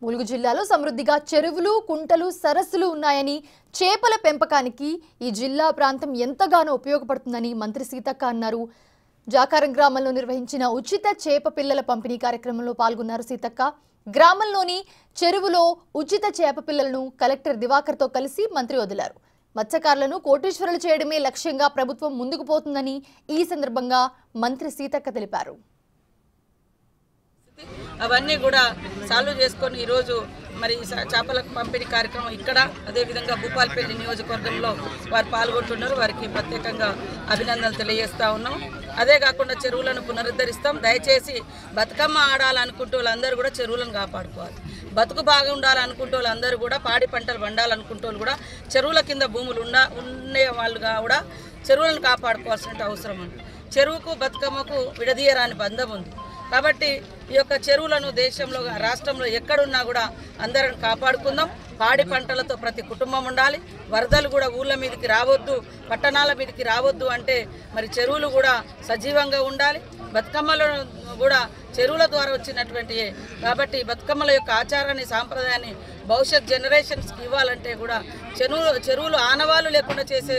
ములుగు జిల్లాలో సమృద్ధిగా చెరువులు, కుంటలు, సరస్సులు ఉన్నాయని, చేపల పెంపకానికి ఈ జిల్లా ప్రాంతం ఎంతగానో ఉపయోగపడుతుందని మంత్రి సీతక్క అన్నారు. జాకారం గ్రామంలో నిర్వహించిన ఉచిత చేప పిల్లల పంపిణీ కార్యక్రమంలో పాల్గొన్నారు సీతక్క. గ్రామంలోని చెరువులో ఉచిత చేప పిల్లలను కలెక్టర్ దివాకర్తో కలిసి మంత్రి వదిలారు. మత్స్యకారులను కోటీశ్వరులు చేయడమే లక్ష్యంగా ప్రభుత్వం ముందుకు పోతుందని ఈ సందర్భంగా మంత్రి సీతక్క తెలిపారు. అవన్నీ కూడా సాల్వ్ చేసుకొని ఈరోజు మరి చేపల పంపిణీ కార్యక్రమం ఇక్కడ అదేవిధంగా భూపాలపల్లి నియోజకవర్గంలో వారు పాల్గొంటున్నారు. వారికి ప్రత్యేకంగా అభినందనలు తెలియజేస్తూ ఉన్నాం. అదే కాకుండా చెరువులను పునరుద్ధరిస్తాం. దయచేసి బతుకమ్మ ఆడాలనుకుంటూ వాళ్ళందరూ కూడా చెరువులను కాపాడుకోవాలి. బతుకు బాగా ఉండాలనుకుంటూ వాళ్ళందరూ కూడా పాడి పంటలు పండాలనుకుంటూ వాళ్ళు కూడా చెరువుల కింద భూములు ఉండే వాళ్ళుగా కూడా చెరువులను కాపాడుకోవాల్సిన అవసరం ఉంది. చెరువుకు బతుకమ్మకు విడదీయరాని బంధం ఉంది. కాబట్టి ఈ యొక్క చెరువులను దేశంలో రాష్ట్రంలో ఎక్కడున్నా కూడా అందరం కాపాడుకుందాం. పాడి పంటలతో ప్రతి కుటుంబం ఉండాలి. వరదలు కూడా ఊళ్ళ మీదకి రావద్దు, పట్టణాల మీదకి రావద్దు అంటే మరి చెరువులు కూడా సజీవంగా ఉండాలి. బతుకమ్మలు కూడా చెరువుల ద్వారా వచ్చినటువంటి కాబట్టి బతుకమ్మల యొక్క ఆచారాన్ని సాంప్రదాయాన్ని భవిష్యత్ జనరేషన్స్కి ఇవ్వాలంటే కూడా చెరువులు ఆనవాళ్ళు లేకుండా చేసే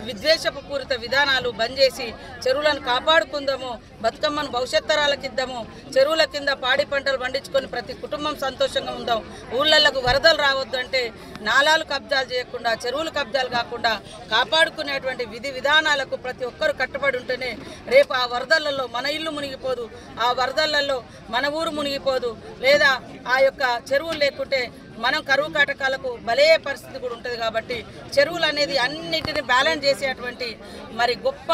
విద్వేషపు పూరిత విధానాలు బంద్ చేసి చెరువులను కాపాడుకుందాము. బతుకమ్మను భవిష్యత్ తరాలకు ఇద్దాము. చెరువుల కింద పాడి పంటలు పండించుకొని ప్రతి కుటుంబం సంతోషంగా ఉందాం. ఊళ్ళకు వరదలు రావద్దు అంటే నాలాలు కబ్జాలు చేయకుండా, చెరువులు కబ్జాలు కాకుండా కాపాడుకునేటువంటి విధి విధానాలకు ప్రతి ఒక్కరు కట్టుబడి ఉంటేనే రేపు ఆ వరదలలో మన ఇల్లు మునిగిపోదు, ఆ వరదలలో మన ఊరు మునిగిపోదు, లేదా ఆ యొక్క చెరువులు లేకుంటే మనం కరువు కాటకాలకు బలే పరిస్థితి కూడా ఉంటుంది. కాబట్టి చెరువులు అనేది అన్నిటిని బ్యాలెన్స్ చేసేటువంటి మరి గొప్ప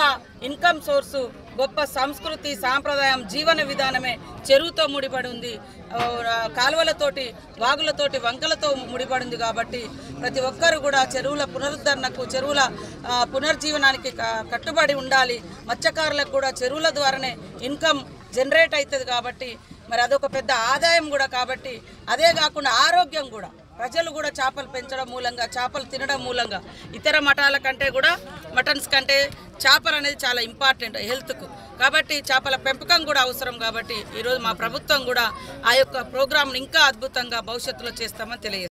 ఇన్కమ్ సోర్సు, గొప్ప సంస్కృతి సాంప్రదాయం జీవన విధానమే చెరువుతో ముడిపడి ఉంది. కాలువలతోటి, వాగులతోటి, వంకలతో ముడిపడి ఉంది. కాబట్టి ప్రతి ఒక్కరు కూడా చెరువుల పునరుద్ధరణకు, చెరువుల పునర్జీవనానికి కట్టుబడి ఉండాలి. మత్స్యకారులకు కూడా చెరువుల ద్వారానే ఇన్కమ్ జనరేట్ అవుతుంది. కాబట్టి మరి అదొక పెద్ద ఆదాయం కూడా. కాబట్టి అదే కాకుండా ఆరోగ్యం కూడా, ప్రజలు కూడా చేపలు పెంచడం మూలంగా, చేపలు తినడం మూలంగా ఇతర మటాల కంటే కూడా, మటన్స్ కంటే చేపలు అనేది చాలా ఇంపార్టెంట్ హెల్త్కు. కాబట్టి చేపల పెంపకం కూడా అవసరం. కాబట్టి ఈరోజు మా ప్రభుత్వం కూడా ఆ యొక్క ప్రోగ్రాంను ఇంకా అద్భుతంగా భవిష్యత్తులో చేస్తామని తెలియజేస్తాం.